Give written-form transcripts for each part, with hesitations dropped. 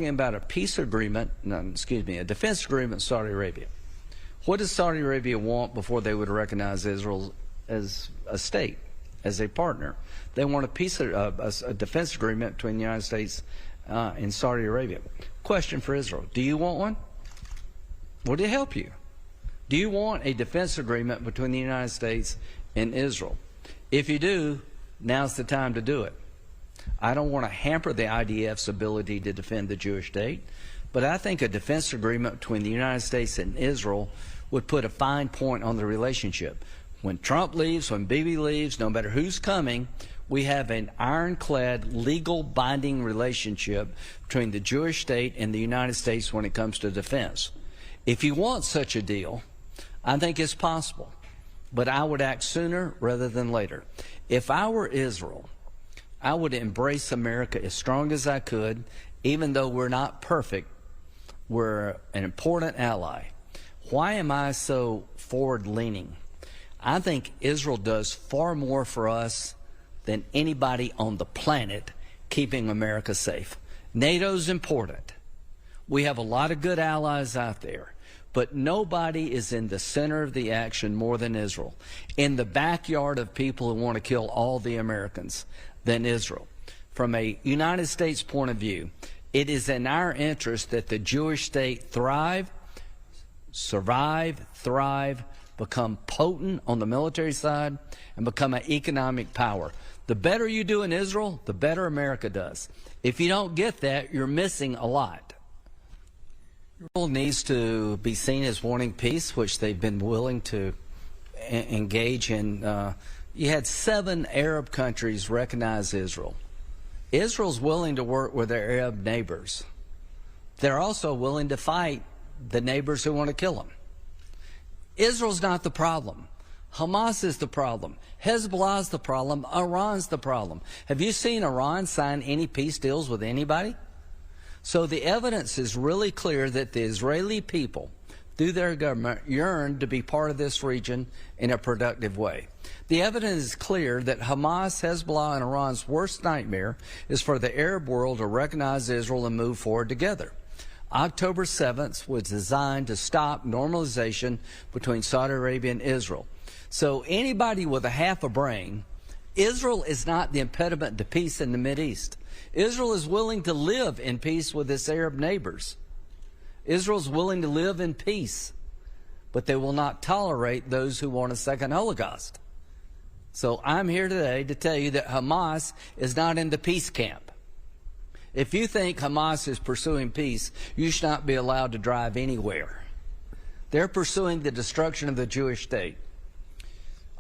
about a peace agreement, a defense agreement with Saudi Arabia. What does Saudi Arabia want before they would recognize Israel as a state, as a partner? They want a defense agreement between the United States and Saudi Arabia. Question for Israel: do you want one? Would it help you? Do you want a defense agreement between the United States and Israel? If you do, now's the time to do it. I don't want to hamper the IDF's ability to defend the Jewish state, but I think a defense agreement between the United States and Israel would put a fine point on the relationship. When Trump leaves, when Bibi leaves, no matter who's coming, we have an ironclad, legal binding relationship between the Jewish state and the United States when it comes to defense. If you want such a deal, I think it's possible, but I would act sooner rather than later. If I were Israel, I would embrace America as strong as I could. Even though we're not perfect, we're an important ally. Why am I so forward-leaning? I think Israel does far more for us than anybody on the planet keeping America safe. NATO's important. We have a lot of good allies out there, but nobody is in the center of the action more than Israel, in the backyard of people who want to kill all the Americans, than Israel. From a United States point of view, it is in our interest that the Jewish state thrive, survive, become potent on the military side, and become an economic power. The better you do in Israel, the better America does. If you don't get that, you're missing a lot. Israel needs to be seen as wanting peace, which they've been willing to engage in. You had 7 Arab countries recognize Israel. Israel's willing to work with their Arab neighbors. They're also willing to fight the neighbors who want to kill them. Israel's not the problem. Hamas is the problem. Hezbollah's the problem. Iran's the problem. Have you seen Iran sign any peace deals with anybody? So the evidence is really clear that the Israeli people, through their government, yearn to be part of this region in a productive way. The evidence is clear that Hamas, Hezbollah, and Iran's worst nightmare is for the Arab world to recognize Israel and move forward together. October 7th was designed to stop normalization between Saudi Arabia and Israel. So anybody with a half a brain, Israel is not the impediment to peace in the Mideast. Israel is willing to live in peace with its Arab neighbors. Israel's willing to live in peace, but they will not tolerate those who want a second Holocaust. So I'm here today to tell you that Hamas is not in the peace camp. If you think Hamas is pursuing peace, you should not be allowed to drive anywhere. They're pursuing the destruction of the Jewish state.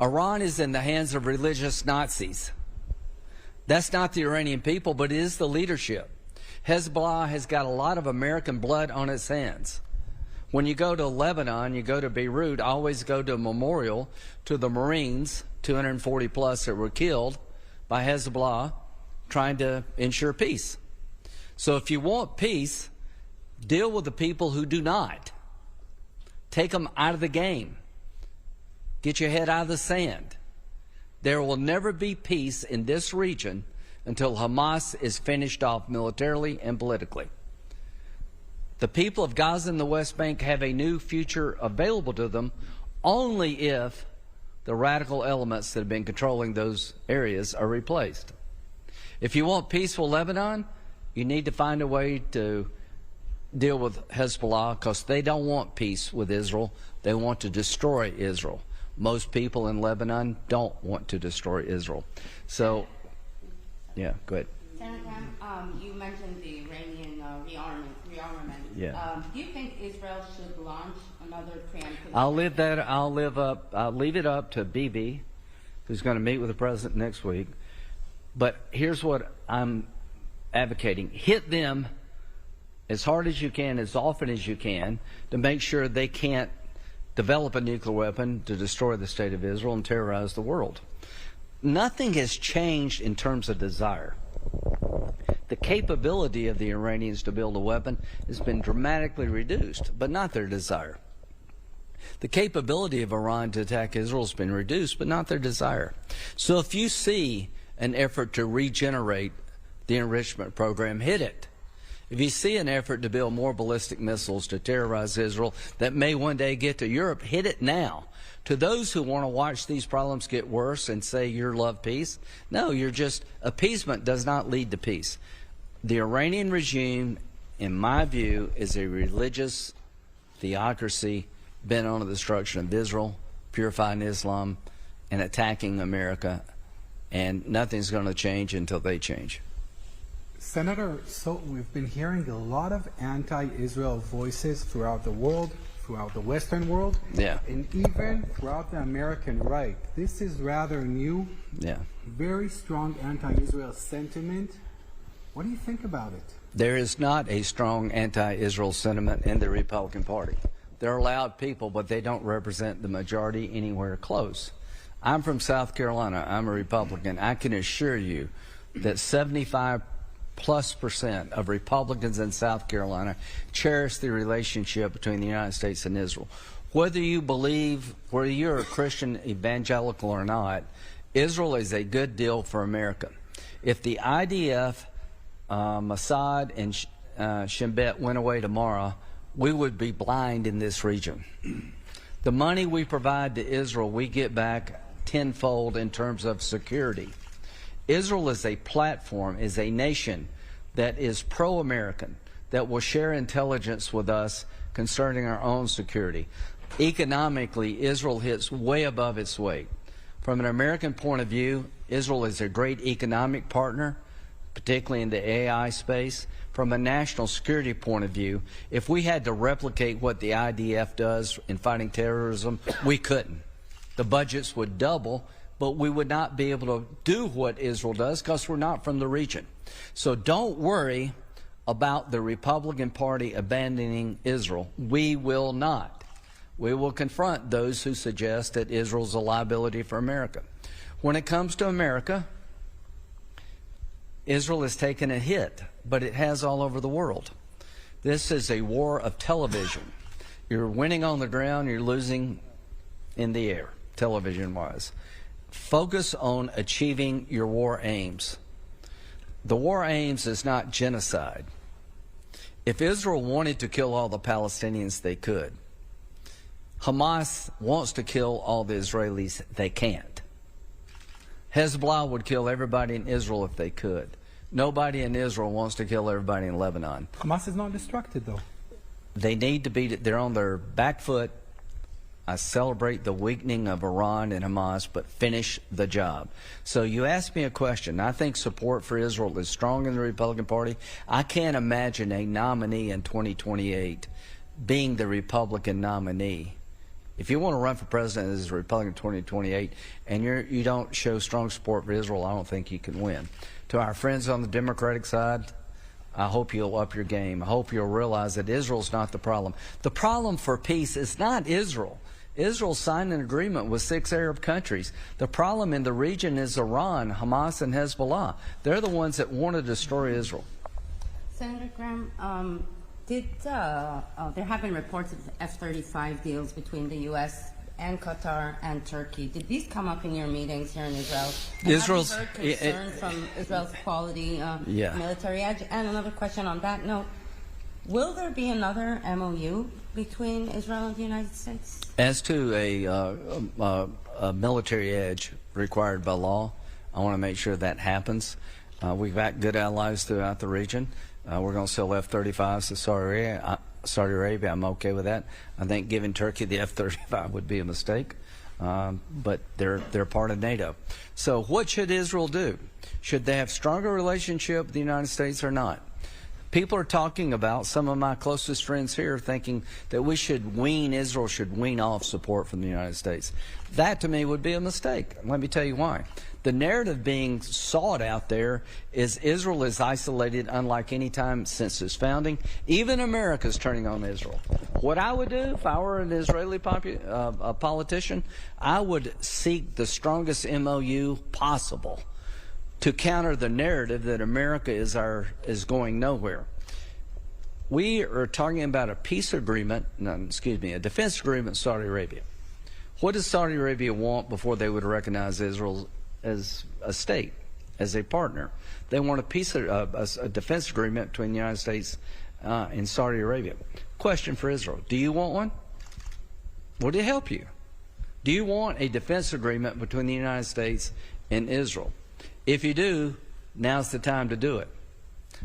Iran is in the hands of religious Nazis. That's not the Iranian people, but it is the leadership. Hezbollah has got a lot of American blood on its hands. When you go to Lebanon, you go to Beirut, always go to a memorial to the Marines, 240 plus that were killed by Hezbollah, trying to ensure peace. So if you want peace, deal with the people who do not. Take them out of the game. Get your head out of the sand. There will never be peace in this region until Hamas is finished off militarily and politically. The people of Gaza and the West Bank have a new future available to them only if the radical elements that have been controlling those areas are replaced. If you want peaceful Lebanon, you need to find a way to deal with Hezbollah, because they don't want peace with Israel. They want to destroy Israel. Most people in Lebanon don't want to destroy Israel. So, yeah, go ahead. Senator Graham, you mentioned the Iranian rearmament. Yeah. Do you think Israel should launch another preemptive? I'll leave it up to Bibi, who's going to meet with the president next week. But here's what I'm advocating: hit them as hard as you can, as often as you can, to make sure they can't develop a nuclear weapon to destroy the state of Israel and terrorize the world. Nothing has changed in terms of desire. The capability of the Iranians to build a weapon has been dramatically reduced, but not their desire. The capability of Iran to attack Israel has been reduced, but not their desire. So if you see an effort to regenerate the enrichment program, hit it. If you see an effort to build more ballistic missiles to terrorize Israel that may one day get to Europe, hit it now. To those who want to watch these problems get worse and say you love peace, no, you're just, appeasement does not lead to peace. The Iranian regime, in my view, is a religious theocracy bent on the destruction of Israel, purifying Islam, and attacking America, and nothing's going to change until they change. Senator, so we've been hearing a lot of anti-Israel voices throughout the world, throughout the Western world, and even throughout the American right. This is rather new, very strong anti-Israel sentiment. What do you think about it? There is not a strong anti-Israel sentiment in the Republican Party. They're loud people, but they don't represent the majority anywhere close. I'm from South Carolina. I'm a Republican. I can assure you that 75+% of Republicans in South Carolina cherish the relationship between the United States and Israel. Whether you believe, whether you're a Christian evangelical or not, Israel is a good deal for America. If the IDF, Mossad, and Shin Bet went away tomorrow, we would be blind in this region. The money we provide to Israel, we get back tenfold in terms of security. Israel is a platform, is a nation that is pro-American, that will share intelligence with us concerning our own security. Economically, Israel hits way above its weight. From an American point of view, Israel is a great economic partner, particularly in the AI space. From a national security point of view, if we had to replicate what the IDF does in fighting terrorism, we couldn't. The budgets would double, but we would not be able to do what Israel does because we're not from the region. So don't worry about the Republican Party abandoning Israel. We will not. We will confront those who suggest that Israel's a liability for America. When it comes to America, Israel has taken a hit, but it has all over the world. This is a war of television. You're winning on the ground, you're losing in the air, television-wise. Focus on achieving your war aims. The war aims is not genocide. If Israel wanted to kill all the Palestinians, they could. Hamas wants to kill all the Israelis, they can't. Hezbollah would kill everybody in Israel if they could. Nobody in Israel wants to kill everybody in Lebanon. Hamas is not destructed, though. They need to be, they're on their back foot. I celebrate the weakening of Iran and Hamas, but finish the job. So you asked me a question. I think support for Israel is strong in the Republican Party. I can't imagine a nominee in 2028 being the Republican nominee. If you want to run for president as a Republican in 2028 and you don't show strong support for Israel, I don't think you can win. To our friends on the Democratic side, I hope you'll up your game. I hope you'll realize that Israel's not the problem. The problem for peace is not Israel. Israel signed an agreement with 6 Arab countries. The problem in the region is Iran, Hamas, and Hezbollah. They're the ones that want to destroy Israel. Senator Graham, there have been reports of F-35 deals between the U.S. and Qatar and Turkey. Did these come up in your meetings here in Israel? And Israel's have you heard concern from Israel's quality military edge? And another question on that note, will there be another MOU between Israel and the United States? As to a military edge required by law, I want to make sure that happens. We've got good allies throughout the region. We're going to sell F-35s to Saudi Arabia. I'm okay with that. I think giving Turkey the F-35 would be a mistake, but they're part of NATO. So what should Israel do? Should they have stronger relationship with the United States or not? People are talking about, some of my closest friends here thinking that Israel should wean off support from the United States. That to me would be a mistake. Let me tell you why. The narrative being sought out there is Israel is isolated unlike any time since its founding. Even America's turning on Israel. What I would do if I were an Israeli politician, I would seek the strongest MOU possible to counter the narrative that America is going nowhere. We are talking about a peace agreement, a defense agreement with Saudi Arabia. What does Saudi Arabia want before they would recognize Israel as a state, as a partner. They want a defense agreement between the United States and Saudi Arabia. Question for Israel: do you want one? Would it help you? Do you want a defense agreement between the United States and Israel? If you do, now's the time to do it.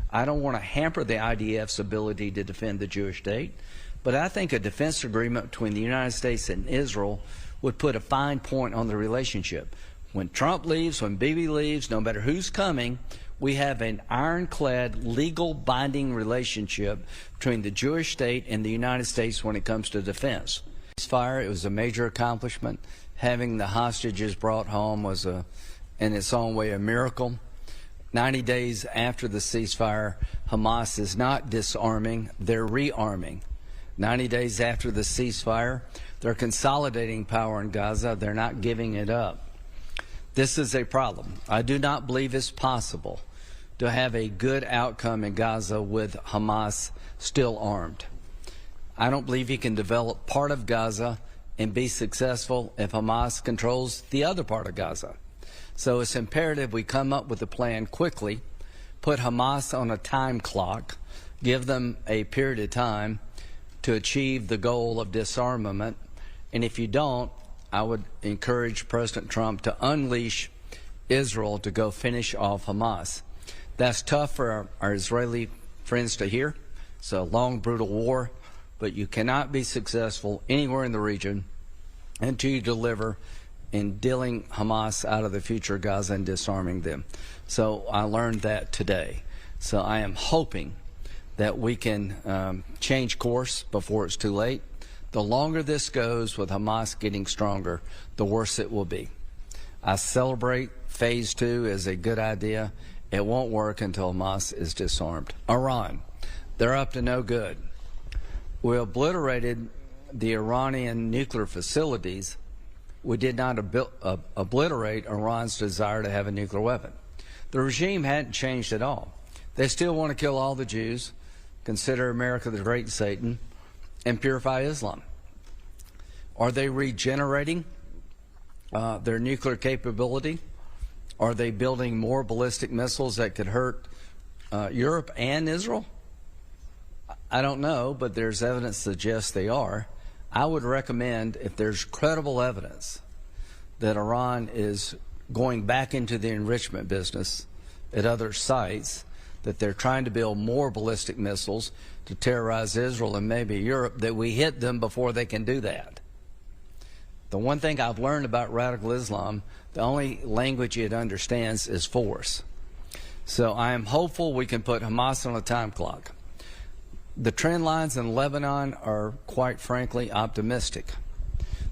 I don't want to hamper the IDF's ability to defend the Jewish state, but I think a defense agreement between the United States and Israel would put a fine point on the relationship. When Trump leaves, when Bibi leaves, no matter who's coming, we have an ironclad, legal binding relationship between the Jewish state and the United States when it comes to defense. Ceasefire, it was a major accomplishment. Having the hostages brought home was in its own way a miracle. 90 days after the ceasefire, Hamas is not disarming, they're rearming. 90 days after the ceasefire, they're consolidating power in Gaza, they're not giving it up. This is a problem. I do not believe it's possible to have a good outcome in Gaza with Hamas still armed. I don't believe you can develop part of Gaza and be successful if Hamas controls the other part of Gaza. So it's imperative we come up with a plan quickly, put Hamas on a time clock, give them a period of time to achieve the goal of disarmament. And if you don't, I would encourage President Trump to unleash Israel to go finish off Hamas. That's tough for our Israeli friends to hear. It's a long, brutal war, but you cannot be successful anywhere in the region until you deliver in dealing Hamas out of the future of Gaza and disarming them. So I learned that today. So I am hoping that we can change course before it's too late. The longer this goes with Hamas getting stronger, the worse it will be. I celebrate phase 2 as a good idea. It won't work until Hamas is disarmed. Iran, they're up to no good. We obliterated the Iranian nuclear facilities. We did not obliterate Iran's desire to have a nuclear weapon. The regime hadn't changed at all. They still want to kill all the Jews, consider America the great Satan, and purify Islam. Are they regenerating their nuclear capability? Are they building more ballistic missiles that could hurt Europe and Israel? I don't know, but there's evidence that suggests they are. I would recommend, if there's credible evidence that Iran is going back into the enrichment business at other sites, that they're trying to build more ballistic missiles to terrorize Israel and maybe Europe, that we hit them before they can do that. The one thing I've learned about radical Islam, the only language it understands is force. So I am hopeful we can put Hamas on a time clock. The trend lines in Lebanon are, quite frankly, optimistic.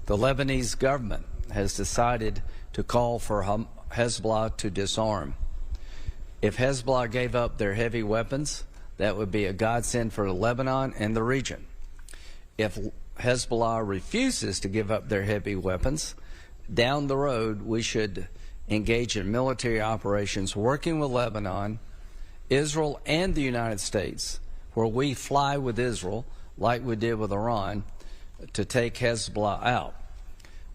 The Lebanese government has decided to call for Hezbollah to disarm. If Hezbollah gave up their heavy weapons, that would be a godsend for Lebanon and the region. If Hezbollah refuses to give up their heavy weapons, down the road we should engage in military operations working with Lebanon, Israel, and the United States, where we fly with Israel, like we did with Iran, to take Hezbollah out.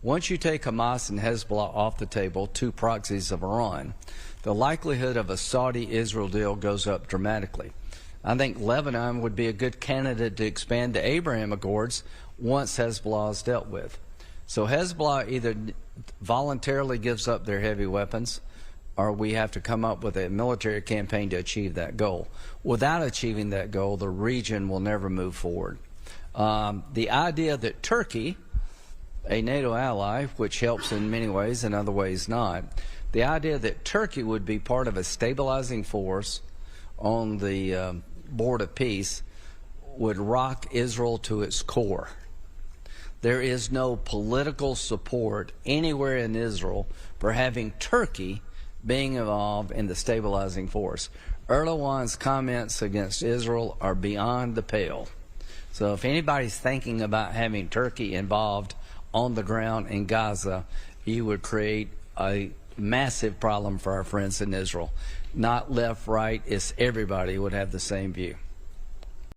Once you take Hamas and Hezbollah off the table, two proxies of Iran, the likelihood of a Saudi-Israel deal goes up dramatically. I think Lebanon would be a good candidate to expand the Abraham Accords once Hezbollah is dealt with. So Hezbollah either voluntarily gives up their heavy weapons, or we have to come up with a military campaign to achieve that goal. Without achieving that goal, the region will never move forward. The idea that Turkey, a NATO ally, which helps in many ways, in other ways not, the idea that Turkey would be part of a stabilizing force on the board of peace would rock Israel to its core. There is no political support anywhere in Israel for having Turkey being involved in the stabilizing force. Erdogan's comments against Israel are beyond the pale. So if anybody's thinking about having Turkey involved on the ground in Gaza, you would create a massive problem for our friends in Israel. Not left, right, it's everybody would have the same view.